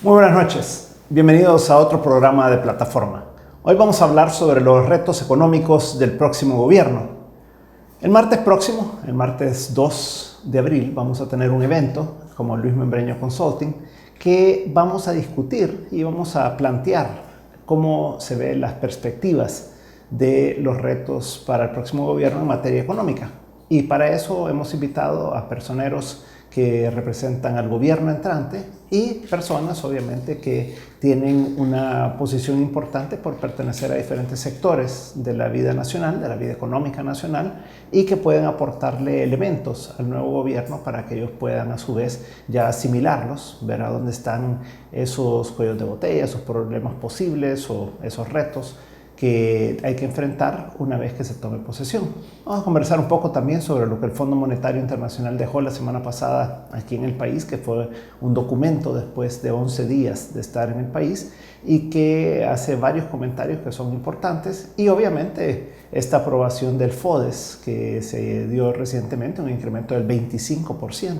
Muy buenas noches, bienvenidos a otro programa de Plataforma. Hoy vamos a hablar sobre los retos económicos del próximo gobierno. El martes próximo, el martes 2 de abril, vamos a tener un evento como Luis Membreño Consulting que vamos a discutir y vamos a plantear cómo se ven las perspectivas de los retos para el próximo gobierno en materia económica. Y para eso hemos invitado a personeros que representan al gobierno entrante y personas obviamente que tienen una posición importante por pertenecer a diferentes sectores de la vida nacional, de la vida económica nacional, y que pueden aportarle elementos al nuevo gobierno para que ellos puedan a su vez ya asimilarlos, ver a dónde están esos cuellos de botella, esos problemas posibles o esos retos que hay que enfrentar una vez que se tome posesión. Vamos a conversar un poco también sobre lo que el Fondo Monetario Internacional dejó la semana pasada aquí en el país, que fue un documento después de 11 días de estar en el país y que hace varios comentarios que son importantes, y obviamente esta aprobación del FODES que se dio recientemente, un incremento del 25%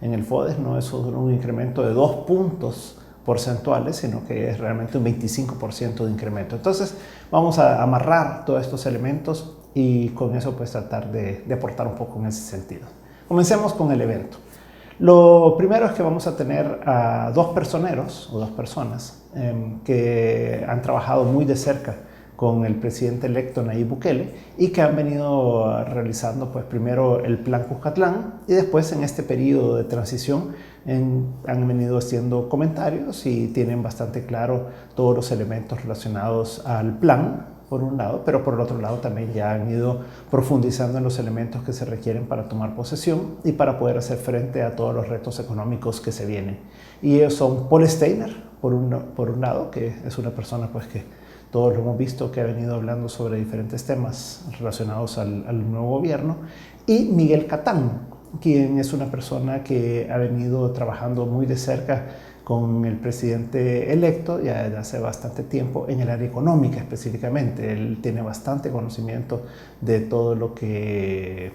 en el FODES, no es solo un incremento de 2 puntos porcentuales, sino que es realmente un 25% de incremento. Entonces vamos a amarrar todos estos elementos y con eso pues tratar de aportar un poco en ese sentido. Comencemos con el evento. Lo primero es que vamos a tener a dos personeros o dos personas que han trabajado muy de cerca con el presidente electo Nayib Bukele y que han venido realizando pues primero el Plan Cuscatlán y después en este periodo de transición han venido haciendo comentarios y tienen bastante claro todos los elementos relacionados al plan, por un lado, pero por el otro lado también ya han ido profundizando en los elementos que se requieren para tomar posesión y para poder hacer frente a todos los retos económicos que se vienen. Y ellos son Paul Steiner, por un lado, que es una persona pues que todos lo hemos visto, que ha venido hablando sobre diferentes temas relacionados al nuevo gobierno, y Miguel Catán, quien es una persona que ha venido trabajando muy de cerca con el presidente electo ya desde hace bastante tiempo en el área económica específicamente. Él tiene bastante conocimiento de todo lo que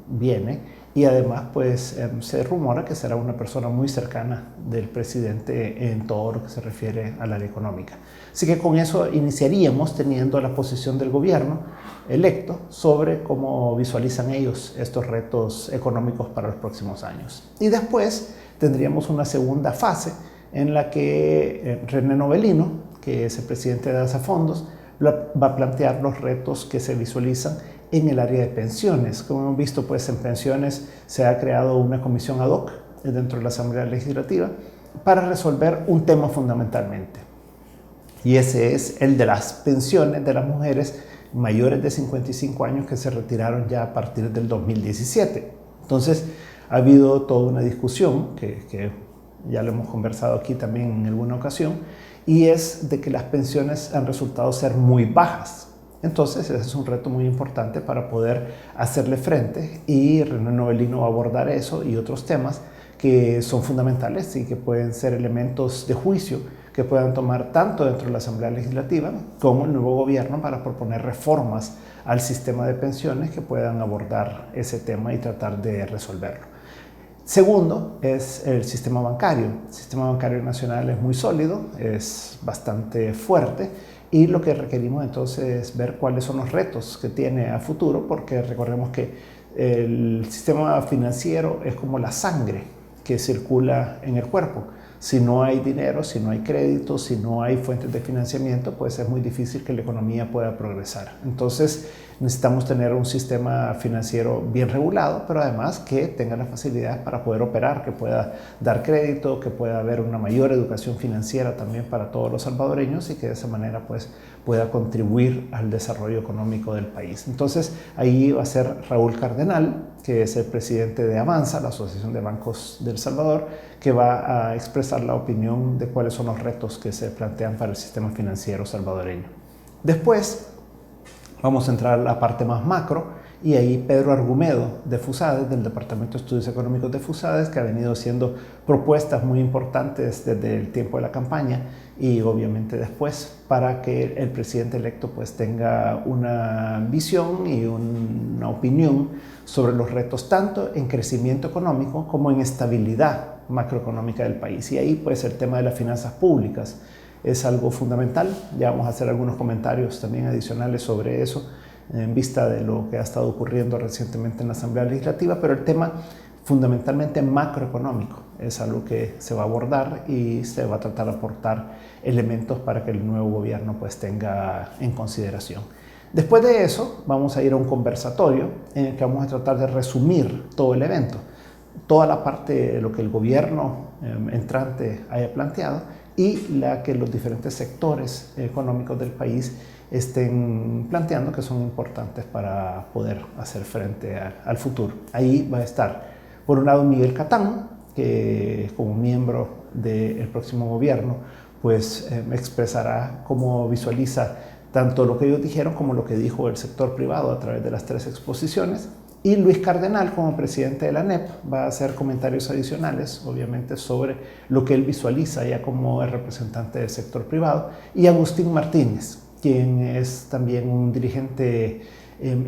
viene y además pues se rumora que será una persona muy cercana del presidente en todo lo que se refiere al área económica. Así que con eso iniciaríamos teniendo la posición del gobierno electo sobre cómo visualizan ellos estos retos económicos para los próximos años. Y después tendríamos una segunda fase en la que René Novellino, que es el presidente de Asafondos, va a plantear los retos que se visualizan en el área de pensiones. Como hemos visto, pues en pensiones se ha creado una comisión ad hoc dentro de la Asamblea Legislativa para resolver un tema fundamentalmente. Y ese es el de las pensiones de las mujeres mayores de 55 años que se retiraron ya a partir del 2017. Entonces, ha habido toda una discusión que ya lo hemos conversado aquí también en alguna ocasión, y es de que las pensiones han resultado ser muy bajas. Entonces, ese es un reto muy importante para poder hacerle frente, y René Novellino va a abordar eso y otros temas que son fundamentales y que pueden ser elementos de juicio que puedan tomar tanto dentro de la Asamblea Legislativa como el nuevo gobierno para proponer reformas al sistema de pensiones que puedan abordar ese tema y tratar de resolverlo. Segundo es el sistema bancario. El sistema bancario nacional es muy sólido, es bastante fuerte, y lo que requerimos entonces es ver cuáles son los retos que tiene a futuro, porque recordemos que el sistema financiero es como la sangre que circula en el cuerpo. Si no hay dinero, si no hay crédito, si no hay fuentes de financiamiento, pues es muy difícil que la economía pueda progresar. Entonces necesitamos tener un sistema financiero bien regulado, pero además que tenga la facilidad para poder operar, que pueda dar crédito, que pueda haber una mayor educación financiera también para todos los salvadoreños y que de esa manera pues pueda contribuir al desarrollo económico del país. Entonces ahí va a ser Raúl Cardenal, que es el presidente de Avanza, la Asociación de Bancos del Salvador, que va a expresar la opinión de cuáles son los retos que se plantean para el sistema financiero salvadoreño. Después vamos a entrar a la parte más macro y ahí Pedro Argumedo de FUSADES, del Departamento de Estudios Económicos de FUSADES, que ha venido haciendo propuestas muy importantes desde el tiempo de la campaña y obviamente después, para que el presidente electo pues tenga una visión y una opinión sobre los retos tanto en crecimiento económico como en estabilidad macroeconómica del país. Y ahí pues el tema de las finanzas públicas es algo fundamental. Ya vamos a hacer algunos comentarios también adicionales sobre eso en vista de lo que ha estado ocurriendo recientemente en la Asamblea Legislativa, pero el tema fundamentalmente macroeconómico es algo que se va a abordar y se va a tratar de aportar elementos para que el nuevo gobierno pues tenga en consideración. Después de eso vamos a ir a un conversatorio en el que vamos a tratar de resumir todo el evento, toda la parte de lo que el gobierno entrante haya planteado y la que los diferentes sectores económicos del país estén planteando, que son importantes para poder hacer frente al futuro. Ahí va a estar, por un lado, Miguel Catán, que como miembro del próximo gobierno, pues expresará cómo visualiza tanto lo que ellos dijeron como lo que dijo el sector privado a través de las 3 exposiciones. Y Luis Cardenal, como presidente de la ANEP, va a hacer comentarios adicionales, obviamente, sobre lo que él visualiza ya como el representante del sector privado. Y Agustín Martínez, quien es también un dirigente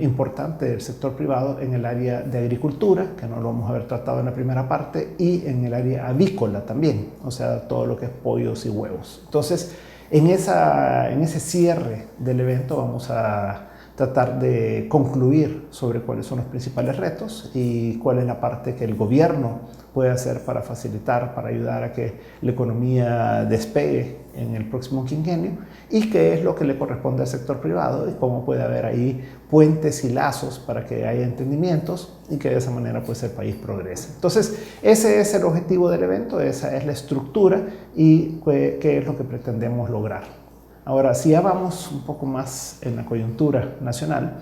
importante del sector privado en el área de agricultura, que no lo vamos a haber tratado en la primera parte, y en el área avícola también, o sea, todo lo que es pollos y huevos. Entonces, en ese cierre del evento vamos a tratar de concluir sobre cuáles son los principales retos y cuál es la parte que el gobierno puede hacer para facilitar, para ayudar a que la economía despegue en el próximo quinquenio y qué es lo que le corresponde al sector privado y cómo puede haber ahí puentes y lazos para que haya entendimientos y que de esa manera pues el país progrese. Entonces ese es el objetivo del evento, esa es la estructura y qué es lo que pretendemos lograr. Ahora, si ya vamos un poco más en la coyuntura nacional,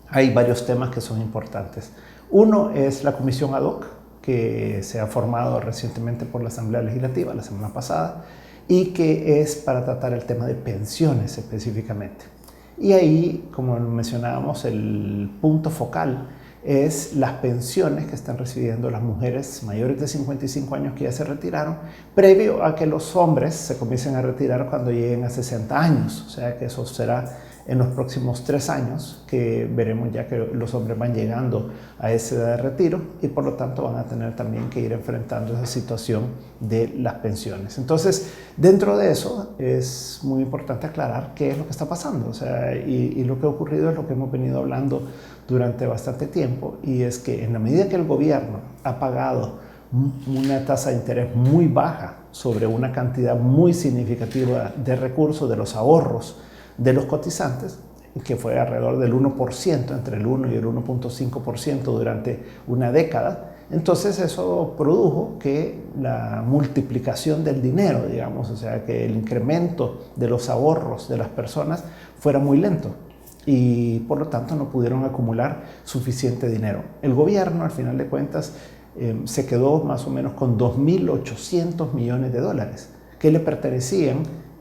hay varios temas que son importantes. Uno es la comisión ad hoc, que se ha formado recientemente por la Asamblea Legislativa la semana pasada y que es para tratar el tema de pensiones específicamente. Y ahí, como mencionábamos, el punto focal es las pensiones que están recibiendo las mujeres mayores de 55 años que ya se retiraron, previo a que los hombres se comiencen a retirar cuando lleguen a 60 años. O sea que eso será en los próximos 3 años que veremos ya que los hombres van llegando a esa edad de retiro y por lo tanto van a tener también que ir enfrentando esa situación de las pensiones. Entonces, dentro de eso es muy importante aclarar qué es lo que está pasando. O sea, y lo que ha ocurrido es lo que hemos venido hablando durante bastante tiempo, y es que en la medida que el gobierno ha pagado una tasa de interés muy baja sobre una cantidad muy significativa de recursos, de los ahorros de los cotizantes, que fue alrededor del 1%, entre el 1 y el 1.5% durante una década, entonces eso produjo que la multiplicación del dinero, digamos, o sea, que el incremento de los ahorros de las personas fuera muy lento y por lo tanto no pudieron acumular suficiente dinero. El gobierno, al final de cuentas, se quedó más o menos con 2.800 millones de dólares que le pertenecían,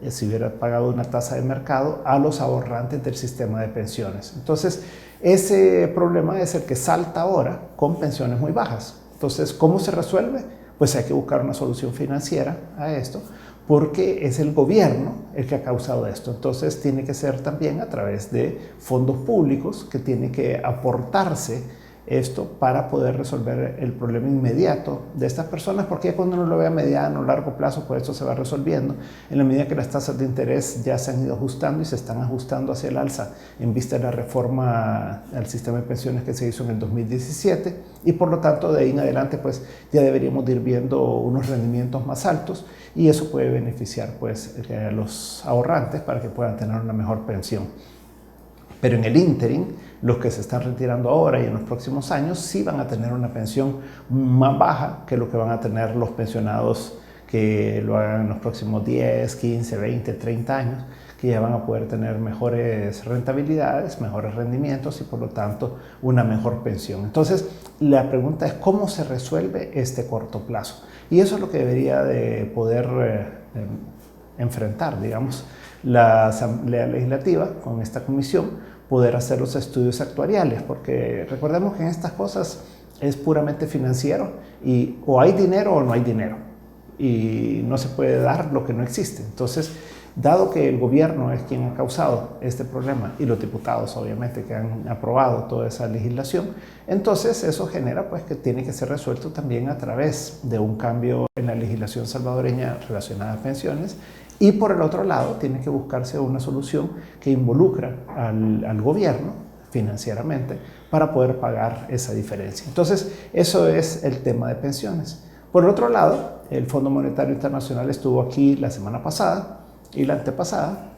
si hubiera pagado una tasa de mercado, a los ahorrantes del sistema de pensiones. Entonces, ese problema es el que salta ahora con pensiones muy bajas. Entonces, ¿cómo se resuelve? Pues hay que buscar una solución financiera a esto, porque es el gobierno el que ha causado esto. Entonces tiene que ser también a través de fondos públicos que tiene que aportarse esto para poder resolver el problema inmediato de estas personas, porque cuando uno lo ve a mediano o largo plazo, pues esto se va resolviendo en la medida que las tasas de interés ya se han ido ajustando y se están ajustando hacia el alza en vista de la reforma al sistema de pensiones que se hizo en el 2017 y por lo tanto de ahí en adelante pues ya deberíamos ir viendo unos rendimientos más altos y eso puede beneficiar pues a los ahorrantes para que puedan tener una mejor pensión. Pero en el ínterin, los que se están retirando ahora y en los próximos años sí van a tener una pensión más baja que lo que van a tener los pensionados que lo hagan en los próximos 10, 15, 20, 30 años, que ya van a poder tener mejores rentabilidades, mejores rendimientos y por lo tanto una mejor pensión. Entonces la pregunta es ¿cómo se resuelve este corto plazo? Y eso es lo que debería de poder enfrentar, digamos, la Asamblea Legislativa con esta comisión, poder hacer los estudios actuariales, porque recordemos que en estas cosas es puramente financiero y o hay dinero o no hay dinero y no se puede dar lo que no existe. Entonces, dado que el gobierno es quien ha causado este problema y los diputados obviamente que han aprobado toda esa legislación, entonces eso genera pues que tiene que ser resuelto también a través de un cambio en la legislación salvadoreña relacionada a pensiones, y por el otro lado tiene que buscarse una solución que involucra al gobierno financieramente para poder pagar esa diferencia. Entonces, eso es el tema de pensiones. Por el otro lado, el Fondo Monetario Internacional estuvo aquí la semana pasada y la antepasada.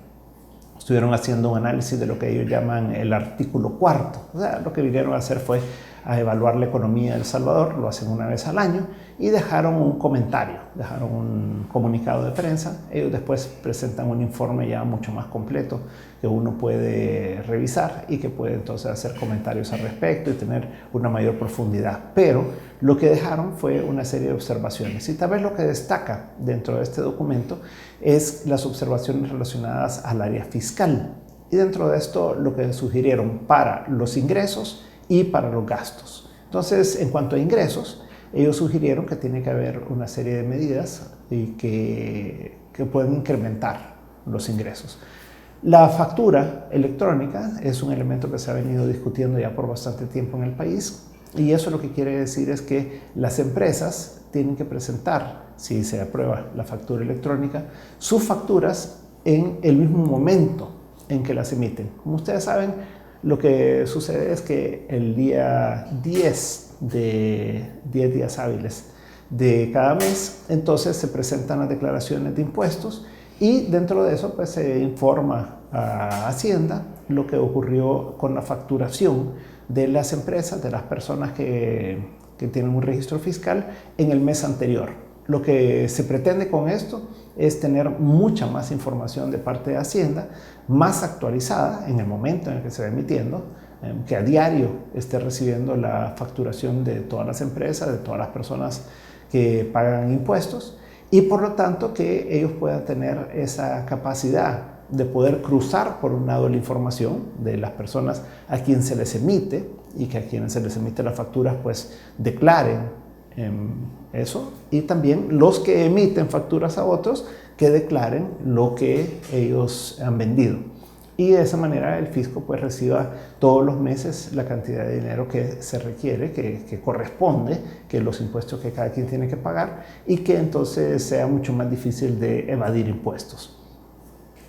Estuvieron haciendo un análisis de lo que ellos llaman el artículo cuarto. O sea, lo que vinieron a hacer fue a evaluar la economía de El Salvador, lo hacen una vez al año, y dejaron un comentario, dejaron un comunicado de prensa. Ellos después presentan un informe ya mucho más completo que uno puede revisar y que puede entonces hacer comentarios al respecto y tener una mayor profundidad. Pero lo que dejaron fue una serie de observaciones, y tal vez lo que destaca dentro de este documento es las observaciones relacionadas al área fiscal. Y dentro de esto lo que sugirieron para los ingresos y para los gastos. Entonces, en cuanto a ingresos, ellos sugirieron que tiene que haber una serie de medidas y que pueden incrementar los ingresos. La factura electrónica es un elemento que se ha venido discutiendo ya por bastante tiempo en el país, y eso lo que quiere decir es que las empresas tienen que presentar, si se aprueba la factura electrónica, sus facturas en el mismo momento en que las emiten. Como ustedes saben, lo que sucede es que el día 10 días hábiles de cada mes, entonces se presentan las declaraciones de impuestos, y dentro de eso pues se informa a Hacienda lo que ocurrió con la facturación de las empresas, de las personas que tienen un registro fiscal en el mes anterior. Lo que se pretende con esto es tener mucha más información de parte de Hacienda, más actualizada en el momento en el que se va emitiendo, que a diario esté recibiendo la facturación de todas las empresas, de todas las personas que pagan impuestos, y por lo tanto que ellos puedan tener esa capacidad de poder cruzar por un lado la información de las personas a quien se les emite, y que a quienes se les emite las facturas pues declaren eso, y también los que emiten facturas a otros que declaren lo que ellos han vendido, y de esa manera el fisco pues reciba todos los meses la cantidad de dinero que se requiere, que corresponde, que los impuestos que cada quien tiene que pagar, y que entonces sea mucho más difícil de evadir impuestos.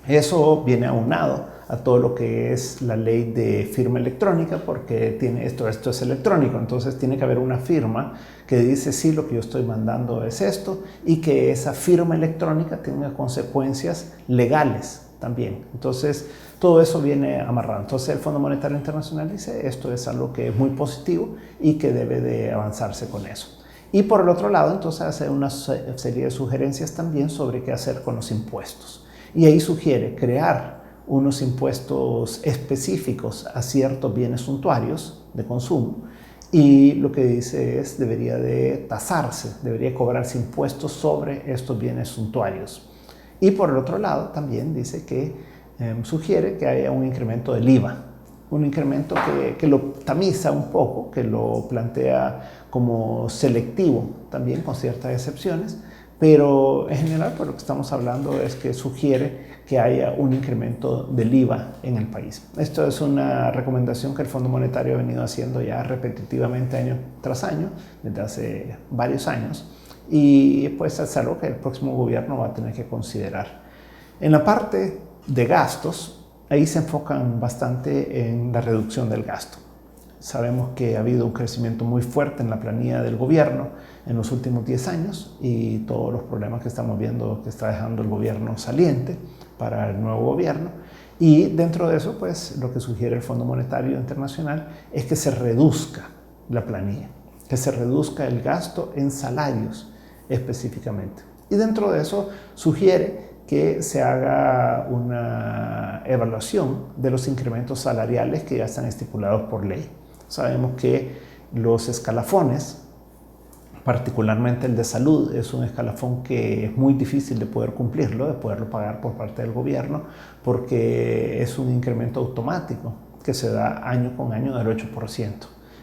Eso viene aunado a todo lo que es la ley de firma electrónica, porque esto es electrónico, entonces tiene que haber una firma que dice sí, lo que yo estoy mandando es esto, y que esa firma electrónica tenga consecuencias legales también. Entonces todo eso viene amarrado. Entonces el Fondo Monetario Internacional dice esto es algo que es muy positivo y que debe de avanzarse con eso. Y por el otro lado, entonces hace una serie de sugerencias también sobre qué hacer con los impuestos. Y ahí sugiere crear unos impuestos específicos a ciertos bienes suntuarios de consumo, y lo que dice es debería de tasarse, debería cobrarse impuestos sobre estos bienes suntuarios. Y por el otro lado también dice que sugiere que haya un incremento del IVA, un incremento que lo tamiza un poco, que lo plantea como selectivo también con ciertas excepciones, pero en general por lo que estamos hablando es que sugiere que haya un incremento del IVA en el país. Esto es una recomendación que el Fondo Monetario ha venido haciendo ya repetitivamente año tras año, desde hace varios años, y pues es algo que el próximo gobierno va a tener que considerar. En la parte de gastos, ahí se enfocan bastante en la reducción del gasto. Sabemos que ha habido un crecimiento muy fuerte en la planilla del gobierno en los últimos 10 años, y todos los problemas que estamos viendo que está dejando el gobierno saliente para el nuevo gobierno. Y dentro de eso, pues lo que sugiere el Fondo Monetario Internacional es que se reduzca la planilla, que se reduzca el gasto en salarios específicamente. Y dentro de eso sugiere que se haga una evaluación de los incrementos salariales que ya están estipulados por ley. Sabemos que los escalafones, particularmente el de salud, es un escalafón que es muy difícil de poder cumplirlo, de poderlo pagar por parte del gobierno, porque es un incremento automático que se da año con año del 8%.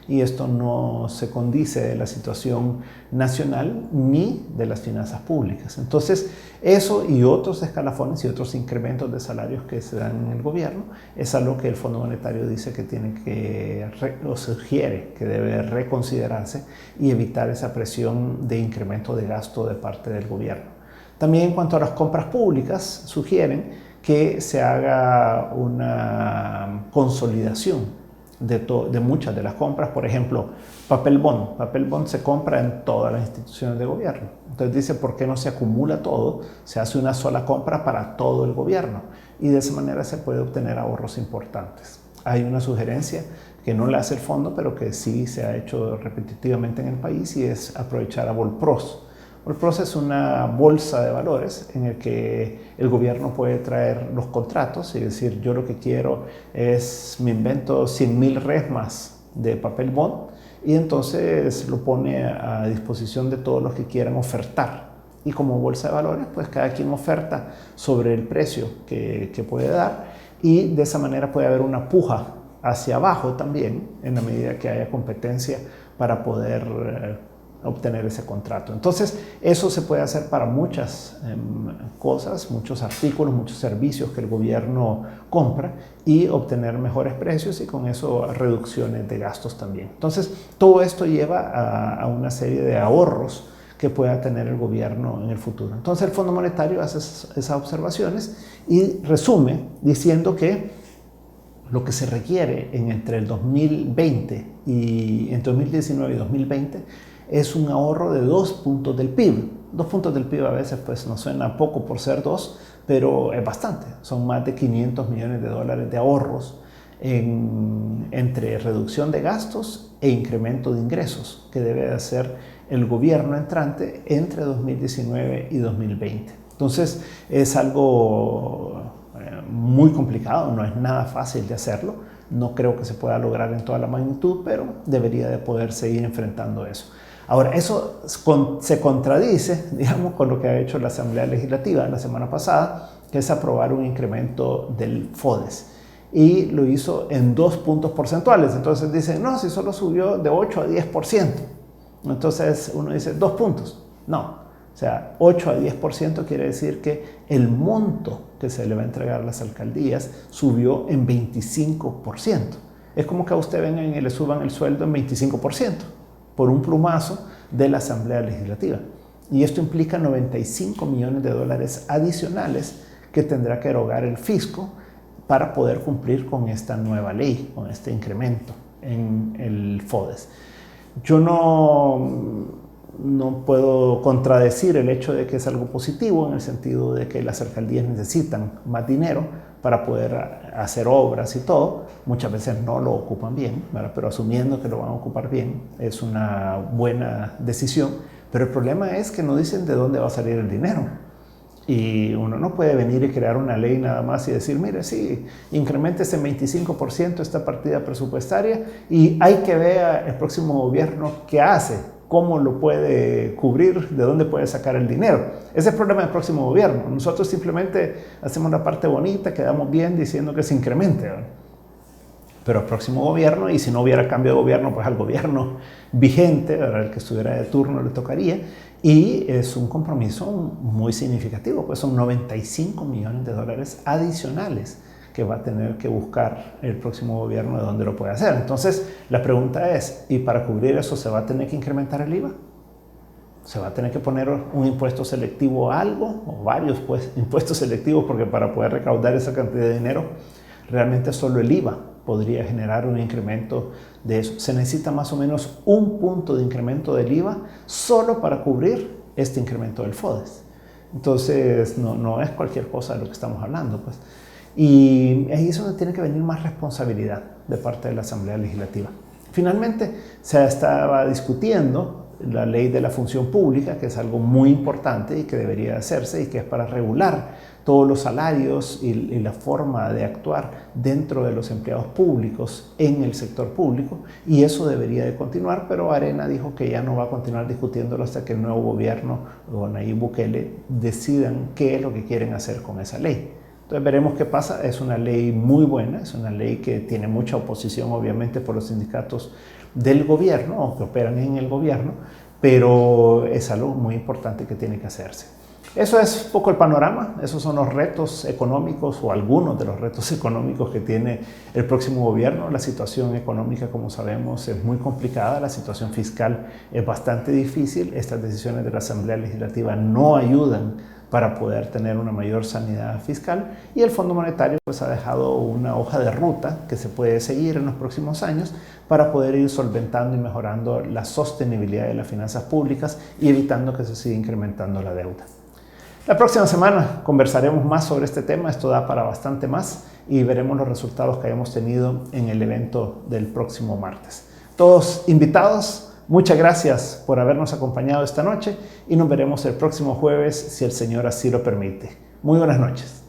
Y esto no se condice de la situación nacional ni de las finanzas públicas. Entonces, eso y otros escalafones y otros incrementos de salarios que se dan en el gobierno es algo que el Fondo Monetario dice que tiene que, o sugiere que debe reconsiderarse y evitar esa presión de incremento de gasto de parte del gobierno. También en cuanto a las compras públicas, sugieren que se haga una consolidación de muchas de las compras. Por ejemplo, papel bond. Papel bond se compra en todas las instituciones de gobierno. Entonces dice, ¿por qué no se acumula todo? Se hace una sola compra para todo el gobierno y de esa manera se puede obtener ahorros importantes. Hay una sugerencia que no la hace el fondo, pero que sí se ha hecho repetitivamente en el país y es aprovechar a Volpros. Volpros es una bolsa de valores en el que el gobierno puede traer los contratos y decir, yo lo que quiero es, me invento 100.000 resmas de papel bond y entonces lo pone a disposición de todos los que quieran ofertar. Y como bolsa de valores, pues cada quien oferta sobre el precio que puede dar y de esa manera puede haber una puja hacia abajo también en la medida que haya competencia para poder obtener ese contrato. Entonces, eso se puede hacer para muchas cosas, muchos artículos, muchos servicios que el gobierno compra y obtener mejores precios y con eso reducciones de gastos también. Entonces, todo esto lleva a una serie de ahorros que pueda tener el gobierno en el futuro. Entonces, el Fondo Monetario hace esas observaciones y resume diciendo que lo que se requiere entre el 2020 y entre 2019 y 2020 es un ahorro de 2 puntos del PIB. 2 puntos del PIB a veces pues nos suena poco por ser 2, pero es bastante. Son más de 500 millones de dólares de ahorros entre reducción de gastos e incremento de ingresos que debe hacer el gobierno entrante entre 2019 y 2020. Entonces es algo muy complicado, no es nada fácil de hacerlo. No creo que se pueda lograr en toda la magnitud, pero debería de poder seguir enfrentando eso. Ahora, eso se contradice, digamos, con lo que ha hecho la Asamblea Legislativa la semana pasada, que es aprobar un incremento del FODES. Y lo hizo en 2 puntos porcentuales. Entonces dicen, no, si solo subió de 8 a 10%. Entonces uno dice, 2 puntos. No, o sea, 8 a 10% quiere decir que el monto que se le va a entregar a las alcaldías subió en 25%. Es como que a usted vengan y le suban el sueldo en 25%. Por un plumazo de la Asamblea Legislativa. Y esto implica 95 millones de dólares adicionales que tendrá que erogar el fisco para poder cumplir con esta nueva ley, con este incremento en el FODES. Yo no puedo contradecir el hecho de que es algo positivo en el sentido de que las alcaldías necesitan más dinero para poder hacer obras y todo. Muchas veces no lo ocupan bien, ¿verdad? Pero asumiendo que lo van a ocupar bien, es una buena decisión. Pero el problema es que no dicen de dónde va a salir el dinero. Y uno no puede venir y crear una ley nada más y decir, mire, sí, incremente ese 25% esta partida presupuestaria y hay que ver el próximo gobierno qué hace. ¿Cómo lo puede cubrir? ¿De dónde puede sacar el dinero? Ese es el problema del próximo gobierno. Nosotros simplemente hacemos la parte bonita, quedamos bien diciendo que se incremente, ¿verdad? Pero el próximo gobierno, y si no hubiera cambio de gobierno, pues al gobierno vigente, ¿verdad? El que estuviera de turno le tocaría. Y es un compromiso muy significativo, pues son 95 millones de dólares adicionales que va a tener que buscar el próximo gobierno de dónde lo puede hacer. Entonces, la pregunta es, ¿y para cubrir eso se va a tener que incrementar el IVA? ¿Se va a tener que poner un impuesto selectivo a algo? O varios pues, impuestos selectivos, porque para poder recaudar esa cantidad de dinero, realmente solo el IVA podría generar un incremento de eso. Se necesita más o menos 1 punto de incremento del IVA solo para cubrir este incremento del FODES. Entonces, no es cualquier cosa de lo que estamos hablando, pues. Y ahí es donde tiene que venir más responsabilidad de parte de la Asamblea Legislativa. Finalmente, se estaba discutiendo la ley de la función pública, que es algo muy importante y que debería hacerse y que es para regular todos los salarios y la forma de actuar dentro de los empleados públicos en el sector público, y eso debería de continuar, pero Arena dijo que ya no va a continuar discutiéndolo hasta que el nuevo gobierno o Nayib Bukele decidan qué es lo que quieren hacer con esa ley. Entonces veremos qué pasa. Es una ley muy buena, es una ley que tiene mucha oposición obviamente por los sindicatos del gobierno o que operan en el gobierno, pero es algo muy importante que tiene que hacerse. Eso es un poco el panorama, esos son los retos económicos o algunos de los retos económicos que tiene el próximo gobierno. La situación económica, como sabemos, es muy complicada, la situación fiscal es bastante difícil, estas decisiones de la Asamblea Legislativa no ayudan para poder tener una mayor sanidad fiscal y el Fondo Monetario pues ha dejado una hoja de ruta que se puede seguir en los próximos años para poder ir solventando y mejorando la sostenibilidad de las finanzas públicas y evitando que se siga incrementando la deuda. La próxima semana conversaremos más sobre este tema, esto da para bastante más y veremos los resultados que hayamos tenido en el evento del próximo martes. Todos invitados, muchas gracias por habernos acompañado esta noche y nos veremos el próximo jueves si el Señor así lo permite. Muy buenas noches.